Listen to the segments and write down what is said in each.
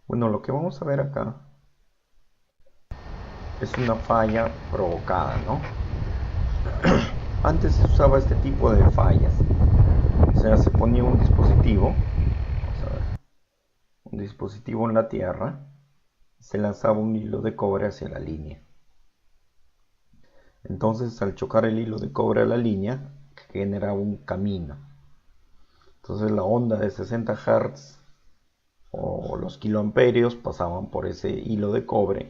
Bueno, lo que vamos a ver acá es una falla provocada, ¿no? Antes se usaba este tipo de fallas. O sea, se ponía un dispositivo, vamos a ver, un dispositivo en la tierra, se lanzaba un hilo de cobre hacia la línea. Entonces, al chocar el hilo de cobre a la línea, generaba un camino. Entonces, la onda de 60 Hz o los kiloamperios pasaban por ese hilo de cobre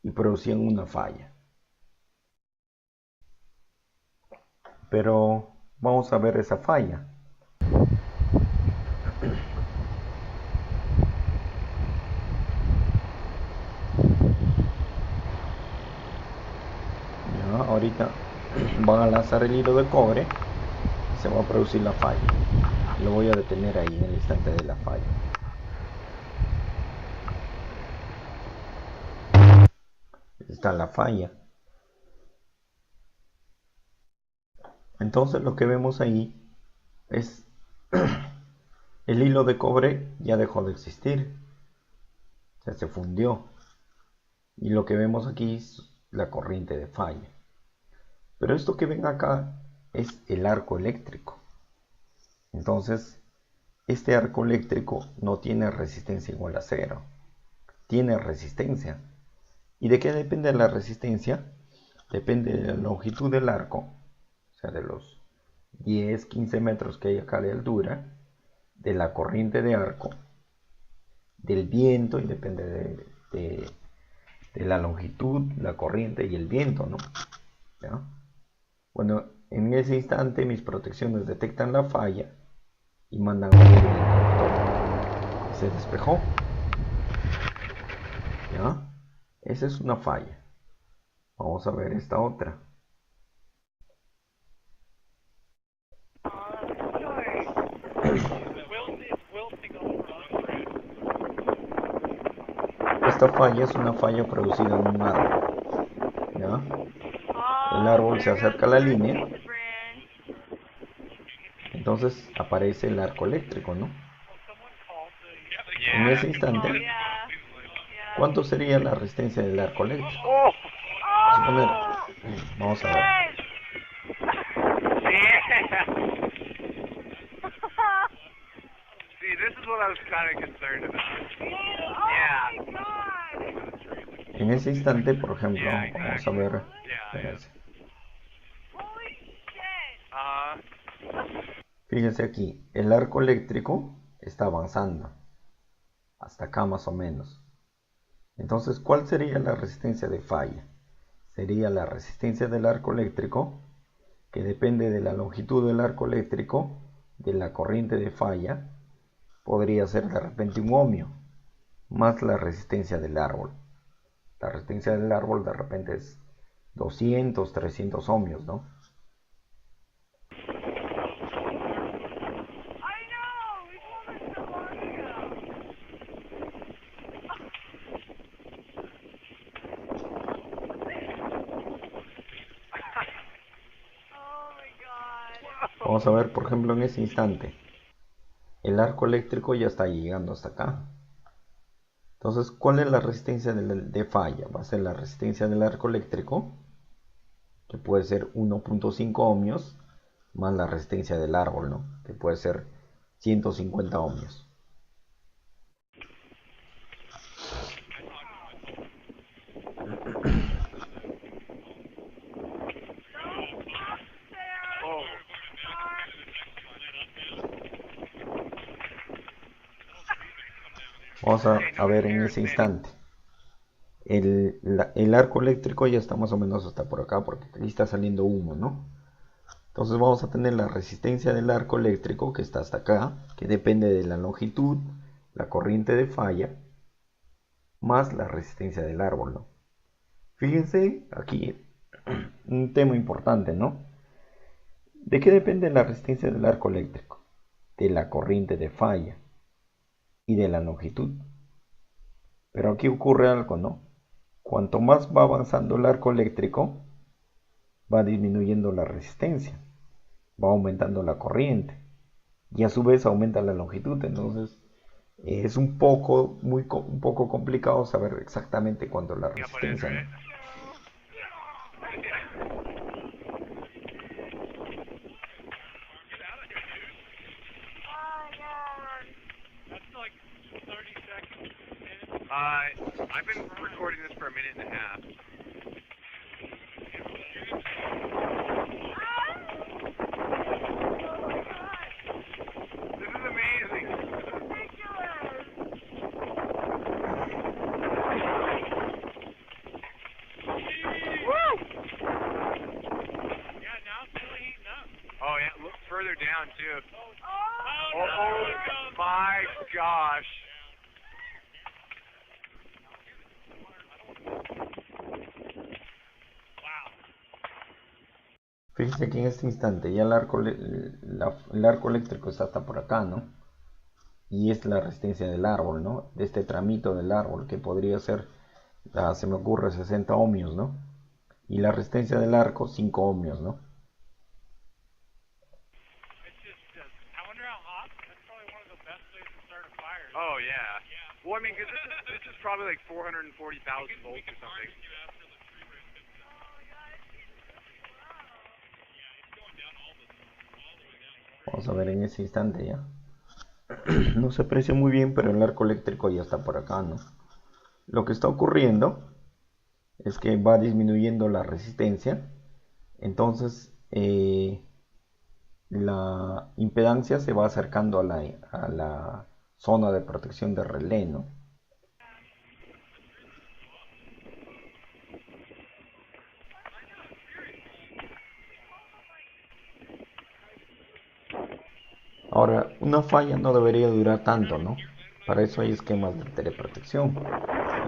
y producían una falla. Pero vamos a ver esa falla. Ya, ahorita van a lanzar el hilo de cobre y se va a producir la falla. Lo voy a detener ahí en el instante de la falla. Está la falla. Entonces lo que vemos ahí es el hilo de cobre ya dejó de existir. O sea, se fundió. Y lo que vemos aquí es la corriente de falla. Pero esto que ven acá es el arco eléctrico. Entonces, este arco eléctrico no tiene resistencia igual a cero. Tiene resistencia. ¿Y de qué depende la resistencia? Depende de la longitud del arco, o sea, de los 10, 15 metros que hay acá de altura, de la corriente de arco, del viento, y depende de la longitud, la corriente y el viento, ¿no? ¿Ya? Bueno, en ese instante mis protecciones detectan la falla y mandan a abrir el interruptor. Se despejó. ¿Ya? Esa es una falla. Vamos a ver esta otra. Esta falla es una falla producida en un árbol. ¿Ya? El árbol se acerca a la línea, entonces aparece el arco eléctrico, ¿no? En ese instante, ¿cuánto sería la resistencia del arco eléctrico? Vamos a poner, vamos a ver. See, this is what I was kind of concerned about. Yeah. En ese instante, por ejemplo, Yeah, vamos a exactly. ver. Yeah, yeah. Espérense. Fíjense aquí, el arco eléctrico está avanzando, hasta acá más o menos. Entonces, ¿cuál sería la resistencia de falla? Sería la resistencia del arco eléctrico, que depende de la longitud del arco eléctrico, de la corriente de falla, podría ser de repente un ohmio, más la resistencia del árbol. La resistencia del árbol de repente es 200, 300 ohmios, ¿no? Vamos a ver, por ejemplo, en ese instante, el arco eléctrico ya está llegando hasta acá. Entonces, ¿cuál es la resistencia de falla? Va a ser la resistencia del arco eléctrico, que puede ser 1.5 ohmios, más la resistencia del árbol, ¿no? Que puede ser 150 ohmios. Vamos a ver en ese instante. El arco eléctrico ya está más o menos hasta por acá, porque aquí está saliendo humo, ¿no? Entonces vamos a tener la resistencia del arco eléctrico, que está hasta acá, que depende de la longitud, la corriente de falla, más la resistencia del árbol, ¿no? Fíjense aquí un tema importante, ¿no? ¿De qué depende la resistencia del arco eléctrico? De la corriente de falla y de la longitud. Pero aquí ocurre algo, ¿no? Cuanto más va avanzando el arco eléctrico, va disminuyendo la resistencia, va aumentando la corriente y a su vez aumenta la longitud. Entonces Es un poco, un poco complicado saber exactamente cuándo la Yeah, but it's resistencia, right. ¿no? I've been recording this for a minute and a half. This is amazing. Woo! Yeah, now it's really heating up. Oh yeah, look further down too. Oh, Oh my gosh. wow. Fíjense que en este instante ya el arco eléctrico está hasta por acá, ¿no? Y es la resistencia del árbol, ¿no? De este tramito del árbol, que podría ser, se me ocurre, 60 ohmios, ¿no? Y la resistencia del arco, 5 ohmios, ¿no? It's just, I wonder how hot. That's probably one of the best ways to start a fire. Oh yeah. Well, I mean, 'cause this is probably like 440,000 volts or something. Vamos a ver en ese instante ya. No se aprecia muy bien, pero el arco eléctrico ya está por acá, ¿no? Lo que está ocurriendo es que va disminuyendo la resistencia. Entonces la impedancia se va acercando a la zona de protección de relé, ¿no? Ahora, una falla no debería durar tanto, ¿no? Para eso hay esquemas de teleprotección.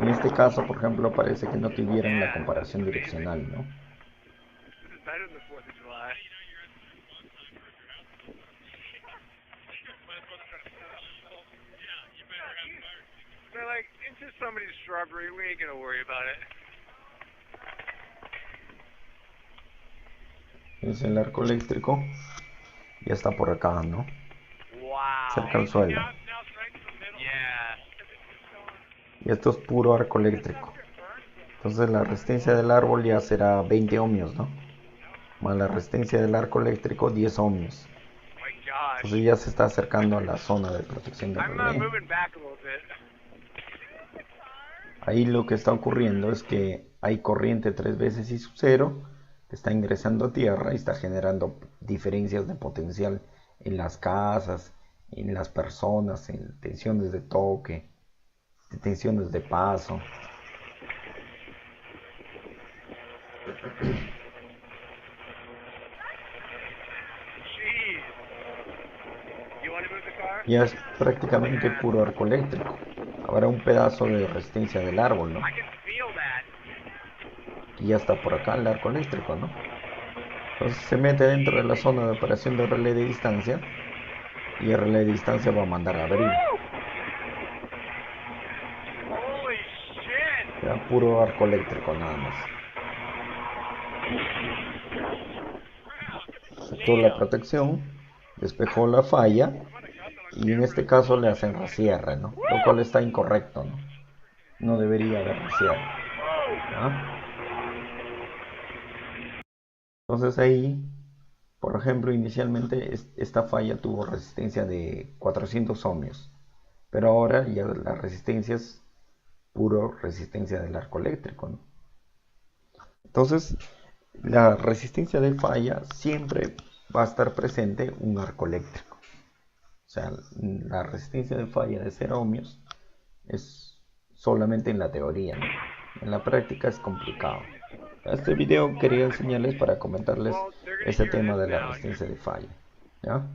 En este caso, por ejemplo, parece que no tuvieran la comparación direccional, ¿no? This is better than the 4th of July. They're like, it's just somebody's shrubbery. We ain't gonna worry about it. Es el arco eléctrico. Ya está por acá, ¿no? Wow. Cerca al suelo. Now it's right in the middle. Yeah. Y esto es puro arco eléctrico. Entonces la resistencia del árbol ya será 20 ohmios, ¿no? Más la resistencia del arco eléctrico, 10 ohmios. Oh my gosh. Entonces ya se está acercando a la zona de protección de I'm relé. moving back a little bit. Ahí lo que está ocurriendo es que hay corriente 3 veces I sub 0 que está ingresando a tierra y está generando diferencias de potencial en las casas, en las personas, en tensiones de toque, de tensiones de paso. Jeez. You want to move the car? Ya es prácticamente puro arco eléctrico. Habrá un pedazo de resistencia del árbol, ¿no? I can feel that. Y ya está por acá el arco eléctrico, ¿no? Entonces se mete dentro de la zona de operación de relé de distancia y el relé de distancia va a mandar a abrir. Holy shit. Ya puro arco eléctrico nada más. Aceptó la protección, despejó la falla y en este caso le hacen recierre, ¿no? Lo cual está incorrecto, ¿no? No debería haber recierre, ¿no? Entonces ahí, por ejemplo, inicialmente esta falla tuvo resistencia de 400 ohmios, pero ahora ya la resistencia es puro resistencia del arco eléctrico, ¿no? Entonces, la resistencia de falla siempre va a estar presente un arco eléctrico. O sea, la resistencia de falla de 0 ohmios es solamente en la teoría, ¿no? En la práctica es complicado. Este video quería enseñarles para comentarles ese tema de la resistencia de falla, ¿ya?